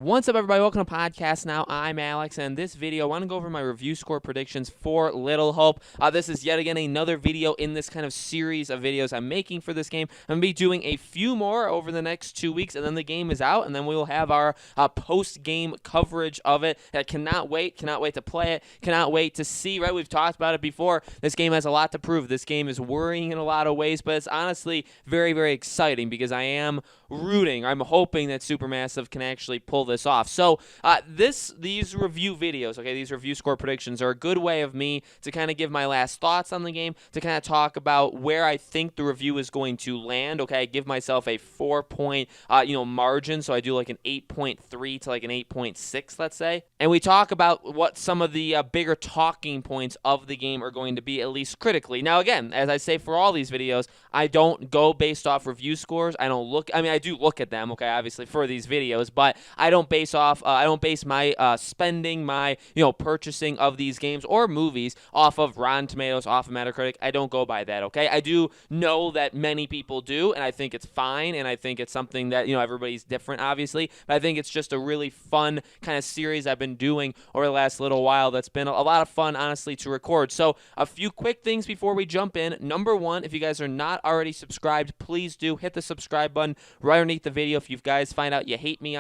What's up, everybody? Welcome to Podcast Now. I'm Alex, and in this video, I want to go over my review score predictions for Little Hope. This is yet again another video in this kind of series of videos I'm making for this game. I'm going to be doing a few more over the next 2 weeks, and then the game is out, and then we will have our post-game coverage of it. I cannot wait to play it, cannot wait to see, right? We've talked about it before. This game has a lot to prove. This game is worrying in a lot of ways, but it's honestly very, very exciting because I am rooting. I'm hoping that Supermassive can actually pull this off. So these review videos, okay, these review score predictions are a good way of me to kind of give my last thoughts on the game, to kind of talk about where I think the review is going to land. Okay, I give myself a 4-point margin, so I do like an 8.3 to like an 8.6, let's say, and we talk about what some of the bigger talking points of the game are going to be, at least critically. Now, again, as I say for all these videos, I don't go based off review scores. I don't look. I mean, I do look at them, okay, obviously for these videos, but I don't base my spending, my purchasing of these games or movies off of Rotten Tomatoes, off of Metacritic. I don't go by that, okay? I do know that many people do, and I think it's fine, and I think it's something that everybody's different, obviously, but I think it's just a really fun kind of series I've been doing over the last little while that's been a lot of fun, honestly, to record. So a few quick things before we jump in. Number one, if you guys are not already subscribed, please do hit the subscribe button right underneath the video. If you guys find out you hate me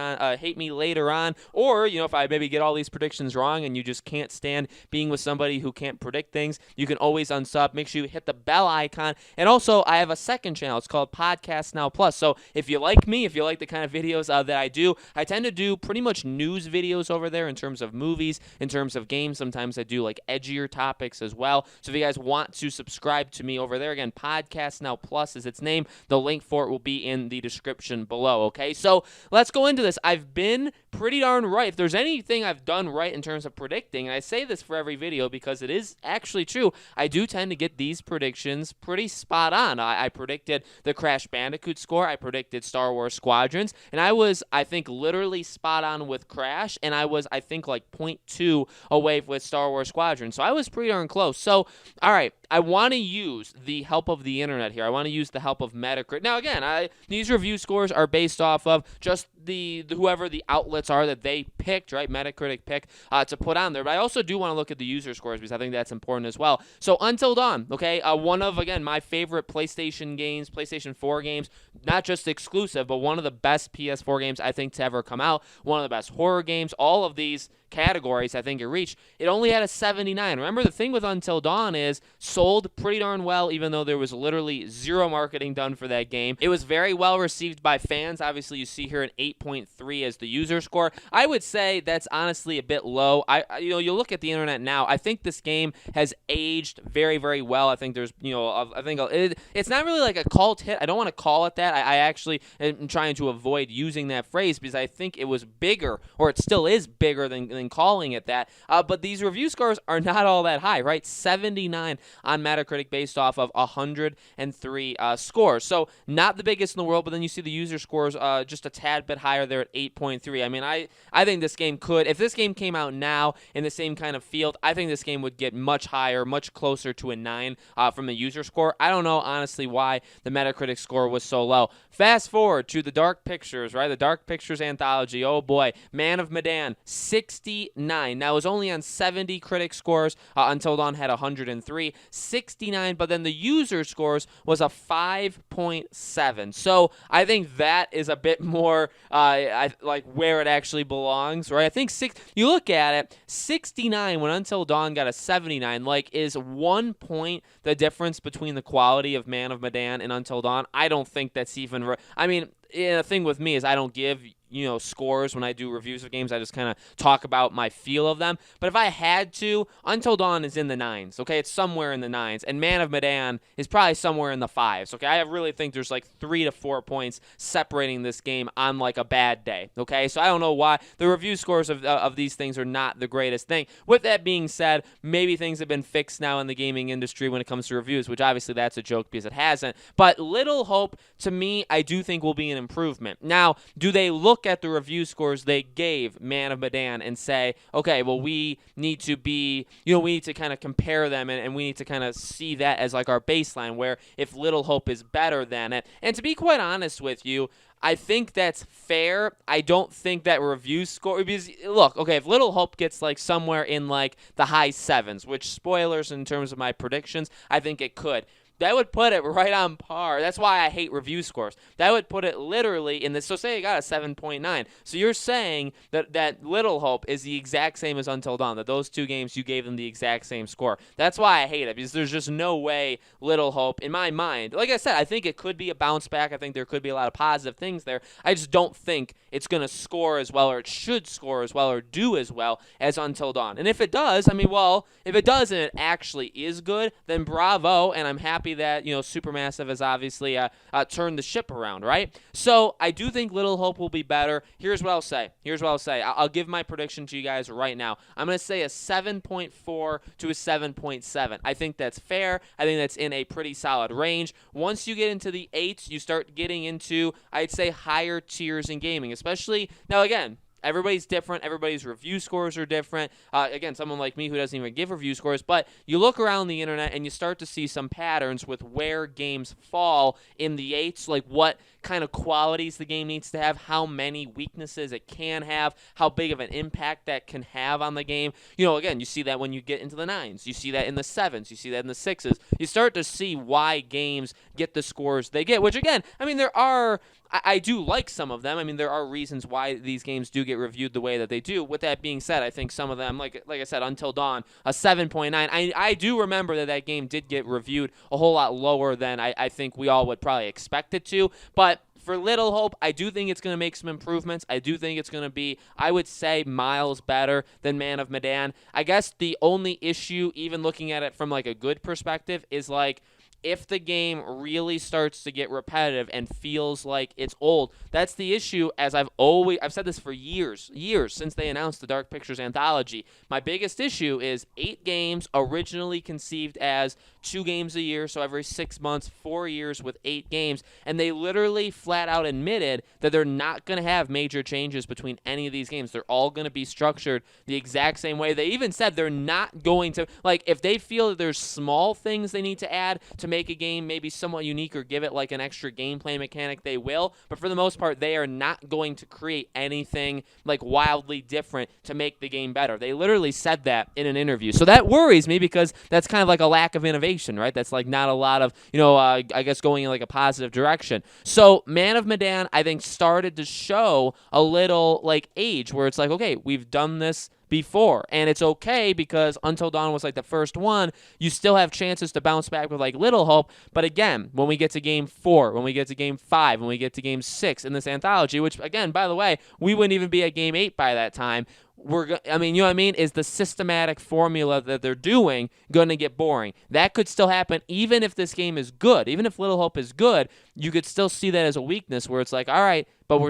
later on, or if I maybe get all these predictions wrong and you just can't stand being with somebody who can't predict things, you can always unsub. Make sure you hit the bell icon. And also, I have a second channel. It's called Podcast Now Plus. So if you like me, if you like the kind of videos that I do, I tend to do pretty much news videos over there in terms of movies, in terms of games. Sometimes I do like edgier topics as well. So if you guys want to subscribe to me over there, again, Podcast Now Plus is its name. The link for it will be in the description below, okay? So let's go into this. I've been pretty darn right. If there's anything I've done right in terms of predicting, and I say this for every video because it is actually true, I do tend to get these predictions pretty spot on. I predicted the Crash Bandicoot score. I predicted Star Wars Squadrons, and I was, I think, literally spot on with Crash, and I was, I think, like 0.2 away with Star Wars Squadrons. So I was pretty darn close. So, all right, I want to use the help of the internet here. I want to use the help of Metacritic. Now, again, these review scores are based off of just whoever the outlets are that they picked, right? Metacritic pick to put on there. But I also do want to look at the user scores because I think that's important as well. So Until Dawn, okay, one of, again, my favorite PlayStation games, PlayStation 4 games, not just exclusive, but one of the best PS4 games I think to ever come out, one of the best horror games, all of these categories I think it reached. It only had a 79. Remember, the thing with Until Dawn is sold pretty darn well, even though there was literally zero marketing done for that game. It was very well received by fans. Obviously, you see here an 8.3 as the user score. I would say that's honestly a bit low. You look at the internet now, I think this game has aged very, very well. I think there's, it's not really like a cult hit. I don't want to call it that. I actually am trying to avoid using that phrase because I think it was bigger, or it still is bigger than calling it that. But these review scores are not all that high, right? 79 on Metacritic based off of 103 scores. So not the biggest in the world, but then you see the user scores just a tad bit higher there at 8.3. I mean, I think this game could, if this game came out now in the same kind of field, I think this game would get much higher, much closer to a 9 from the user score. I don't know, honestly, why the Metacritic score was so low. Fast forward to the Dark Pictures, right? The Dark Pictures anthology. Oh boy, Man of Medan, 69. Now, it was only on 70 critic scores. Until Dawn had 103. 69, but then the user scores was a 5.7. So I think that is a bit more like where it actually belongs, right? I think you look at it, 69 when Until Dawn got a 79, like, is 1 point the difference between the quality of Man of Medan and Until Dawn. I don't think that's even I mean, the thing with me is I don't give scores when I do reviews of games. I just kind of talk about my feel of them. But if I had to, Until Dawn is in the 9s, okay? It's somewhere in the 9s. And Man of Medan is probably somewhere in the 5s, okay? I really think there's like 3 to 4 points separating this game on like a bad day, okay? So I don't know why the review scores of these things are not the greatest thing. With that being said, maybe things have been fixed now in the gaming industry when it comes to reviews, which obviously that's a joke because it hasn't. But Little Hope, to me, I do think will be an improvement. Now, do they look at the review scores they gave Man of Medan and say, okay, well, we need to be, we need to kind of compare them and we need to kind of see that as like our baseline, where if Little Hope is better than it. And to be quite honest with you, I think that's fair. I don't think that review score, because look, okay, if Little Hope gets like somewhere in like the high sevens, which spoilers in terms of my predictions, I think it could. That would put it right on par. That's why I hate review scores. That would put it literally in this. So say it got a 7.9. So you're saying that Little Hope is the exact same as Until Dawn, that those two games you gave them the exact same score. That's why I hate it, because there's just no way Little Hope, in my mind, like I said, I think it could be a bounce back. I think there could be a lot of positive things there. I just don't think it's going to score as well, or it should score as well, or do as well as Until Dawn. And if it does, I mean, well, if it does and it actually is good, then bravo, and I'm happy that, Supermassive has obviously turned the ship around, right? So I do think Little Hope will be better. Here's what I'll say. I'll give my prediction to you guys right now. I'm going to say a 7.4 to a 7.7. I think that's fair. I think that's in a pretty solid range. Once you get into the 8s, you start getting into, I'd say, higher tiers in gaming, especially, now again, everybody's different. Everybody's review scores are different. Again, someone like me who doesn't even give review scores, but you look around the internet and you start to see some patterns with where games fall in the 8s, like what kind of qualities the game needs to have, how many weaknesses it can have, how big of an impact that can have on the game. Again, you see that when you get into the 9s. You see that in the 7s. You see that in the 6s. You start to see why games get the scores they get, which again, I mean, I do like some of them. I mean, there are reasons why these games do get reviewed the way that they do. With that being said, I think some of them, like I said, Until Dawn, a 7.9. I do remember that game did get reviewed a whole lot lower than I think we all would probably expect it to. But for Little Hope, I do think it's going to make some improvements. I do think it's going to be, I would say, miles better than Man of Medan. I guess the only issue, even looking at it from like a good perspective, is like, if the game really starts to get repetitive and feels like it's old, that's the issue. As I've said this for years since they announced the Dark Pictures anthology. My biggest issue is 8 games originally conceived as 2 games a year, so every 6 months, 4 years with 8 games, and they literally flat out admitted that they're not going to have major changes between any of these games. They're all going to be structured the exact same way. They even said they're not going to, like, if they feel that there's small things they need to add to make a game maybe somewhat unique or give it like an extra gameplay mechanic, they will. But for the most part, they are not going to create anything like wildly different to make the game better. They literally said that in an interview. So that worries me, because that's kind of like a lack of innovation, right? That's like not a lot of, I guess going in like a positive direction. So Man of Medan, I think, started to show a little like age where it's like, okay, we've done this before, and it's okay, because Until Dawn was like the first one. You still have chances to bounce back with like Little Hope, but again, when we get to game 4, when we get to game 5, when we get to game 6 in this anthology, which again, by the way, we wouldn't even be at game 8 by that time, is the systematic formula that they're doing going to get boring? That could still happen even if this game is good. Even if Little Hope is good, you could still see that as a weakness where it's like, all right, but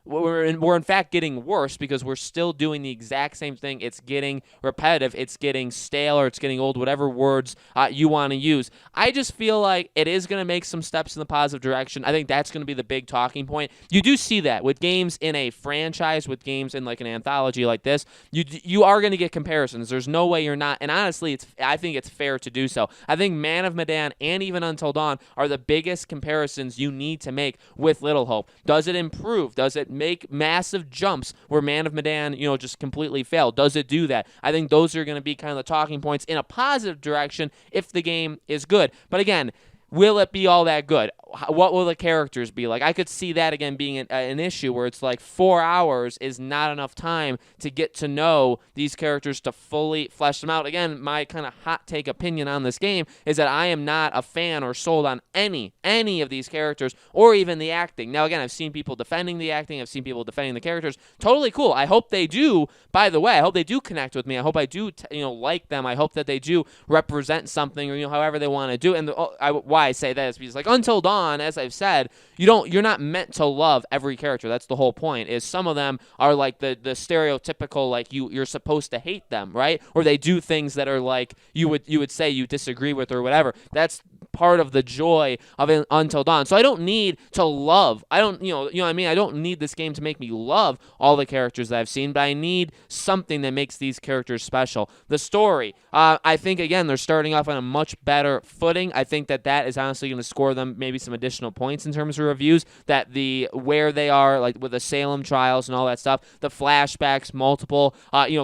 we're in fact getting worse, because we're still doing the exact same thing. It's getting repetitive. It's getting stale, or it's getting old, whatever words you want to use. I just feel like it is going to make some steps in the positive direction. I think that's going to be the big talking point. You do see that with games in a franchise, with games in like an anthology like this. You are going to get comparisons. There's no way you're not. And honestly, I think it's fair to do so. I think Man of Medan and even Until Dawn are the biggest comparisons you need to make with Little Hope. Does it improve? Does it make massive jumps where Man of Medan, just completely failed? Does it do that? I think those are going to be kind of the talking points in a positive direction if the game is good. But again, will it be all that good? What will the characters be like? I could see that again being an issue where it's like 4 hours is not enough time to get to know these characters, to fully flesh them out. Again, my kind of hot take opinion on this game is that I am not a fan or sold on any of these characters, or even the acting. Now, again, I've seen people defending the acting. I've seen people defending the characters. Totally cool. I hope they do, by the way. I hope they do connect with me. I hope I do, like them. I hope that they do represent something, or, however they want to do. And why I say that is because, like, Until Dawn, as I've said, you're not meant to love every character. That's the whole point, is some of them are like the stereotypical, like you're supposed to hate them, right? Or they do things that are like you would say you disagree with or whatever. That's part of the joy of Until Dawn. So I don't need to love. I don't, what I mean? I don't need this game to make me love all the characters that I've seen, but I need something that makes these characters special. The story, I think, again, they're starting off on a much better footing. I think that is honestly going to score them maybe some additional points in terms of reviews, that where they are, like with the Salem trials and all that stuff, the flashbacks, multiple,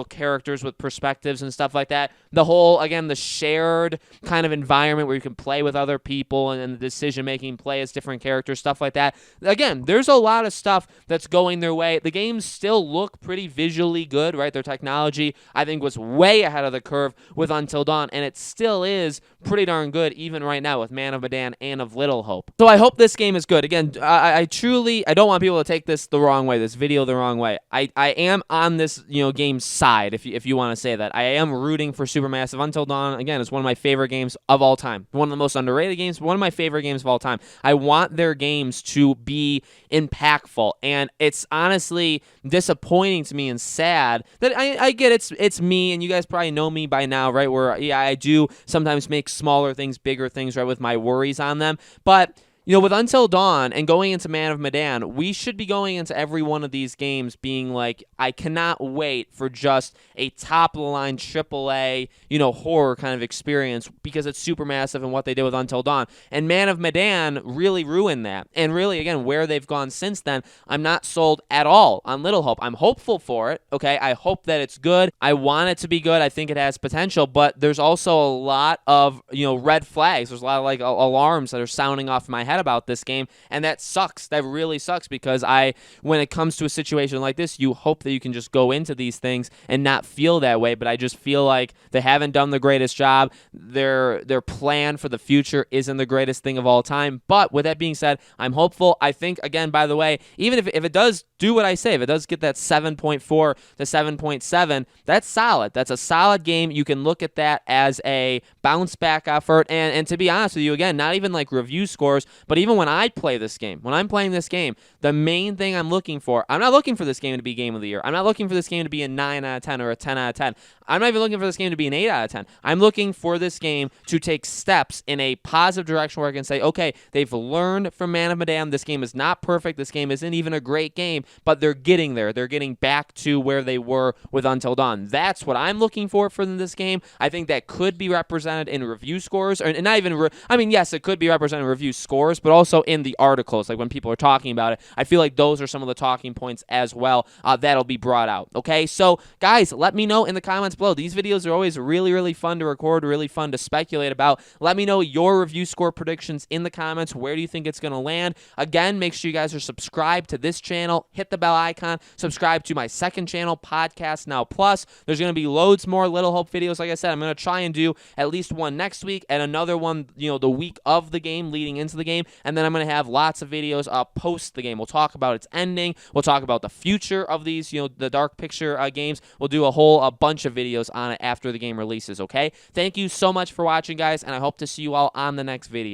characters with perspectives and stuff like that. The whole, again, the shared kind of environment where you can play with other people and the decision-making, play as different characters, stuff like that. Again, there's a lot of stuff that's going their way. The games still look pretty visually good, right? Their technology, I think, was way ahead of the curve with Until Dawn, and it still is pretty darn good even right now with Man of Medan and of Little Hope. So I hope this game is good. Again, I don't want people to take this the wrong way, this video the wrong way. I am on this, game's side, if you want to say that. I am rooting for Supermassive. Until Dawn, again, is one of my favorite games of all time. One of the most underrated games, one of my favorite games of all time. I want their games to be impactful, and it's honestly disappointing to me and sad that I get it's me, and you guys probably know me by now, right, where I do sometimes make smaller things bigger things, right, with my worries on them. But with Until Dawn and going into Man of Medan, we should be going into every one of these games being like, I cannot wait for just a top-of-the-line AAA, horror kind of experience, because it's Supermassive and what they did with Until Dawn. And Man of Medan really ruined that. And really, again, where they've gone since then, I'm not sold at all on Little Hope. I'm hopeful for it, okay? I hope that it's good. I want it to be good. I think it has potential, but there's also a lot of, red flags. There's a lot of, alarms that are sounding off in my head about this game, and that sucks. That really sucks, because when it comes to a situation like this, you hope that you can just go into these things and not feel that way, but I just feel like they haven't done the greatest job. Their plan for the future isn't the greatest thing of all time, but with that being said, I'm hopeful. I think, again, by the way, even if it does do what I say, if it does get that 7.4 to 7.7, that's solid. That's a solid game. You can look at that as a bounce back effort, and to be honest with you, again, not even like review scores, but even when I play this game, when I'm playing this game, the main thing I'm looking for, I'm not looking for this game to be Game of the Year. I'm not looking for this game to be a 9 out of 10 or a 10 out of 10. I'm not even looking for this game to be an 8 out of 10. I'm looking for this game to take steps in a positive direction where I can say, okay, they've learned from Man of Medan. This game is not perfect. This game isn't even a great game, but they're getting there. They're getting back to where they were with Until Dawn. That's what I'm looking for this game. I think that could be represented in review scores, or not even, yes, it could be represented in review scores, but also in the articles, like when people are talking about it. I feel like those are some of the talking points as well that'll be brought out. Okay, so guys, let me know in the comments below. These videos are always really, really fun to record, really fun to speculate about. Let me know your review score predictions in the comments. Where do you think it's going to land? Again, make sure you guys are subscribed to this channel. Hit the bell icon. Subscribe to my second channel, Podcast Now Plus. There's going to be loads more Little Hope videos. Like I said, I'm going to try and do at least one next week and another one, the week of the game leading into the game. And then I'm going to have lots of videos post the game. We'll talk about its ending. We'll talk about the future of these, the Dark Picture games. We'll do a bunch of videos on it after the game releases, okay? Thank you so much for watching, guys, and I hope to see you all on the next video.